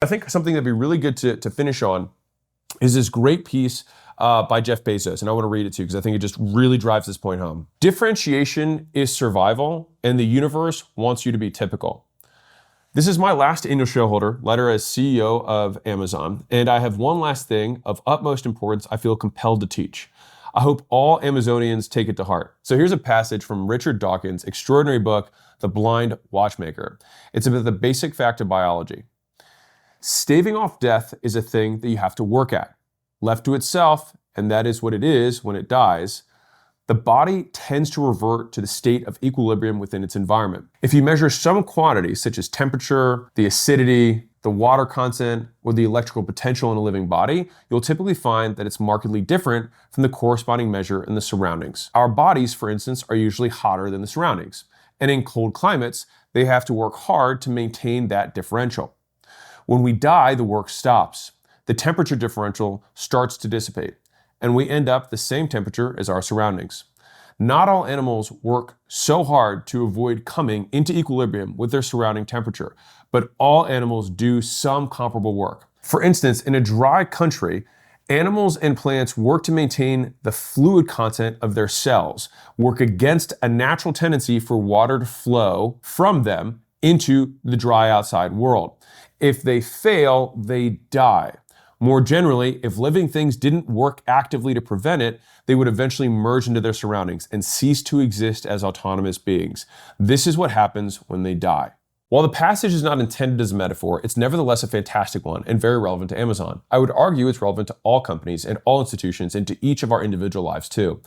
I think something that'd be really good to finish on is this great piece by Jeff Bezos, and I want to read it to you because I think it just really drives this point home. Differentiation is survival, and the universe wants you to be typical. This is my last annual shareholder letter as CEO of Amazon, and I have one last thing of utmost importance I feel compelled to teach. I hope all Amazonians take it to heart. So here's a passage from Richard Dawkins' extraordinary book, The Blind Watchmaker. It's about the basic fact of biology. Staving off death is a thing that you have to work at. Left to itself, and that is what it is when it dies, the body tends to revert to the state of equilibrium within its environment. If you measure some quantities such as temperature, the acidity, the water content, or the electrical potential in a living body, you'll typically find that it's markedly different from the corresponding measure in the surroundings. Our bodies, for instance, are usually hotter than the surroundings. And in cold climates, they have to work hard to maintain that differential. When we die, the work stops. The temperature differential starts to dissipate, and we end up the same temperature as our surroundings. Not all animals work so hard to avoid coming into equilibrium with their surrounding temperature, but all animals do some comparable work. For instance, in a dry country, animals and plants work to maintain the fluid content of their cells, work against a natural tendency for water to flow from them into the dry outside world. If they fail, they die. More generally, if living things didn't work actively to prevent it, they would eventually merge into their surroundings and cease to exist as autonomous beings. This is what happens when they die. While the passage is not intended as a metaphor, it's nevertheless a fantastic one and very relevant to Amazon. I would argue it's relevant to all companies and all institutions and to each of our individual lives too.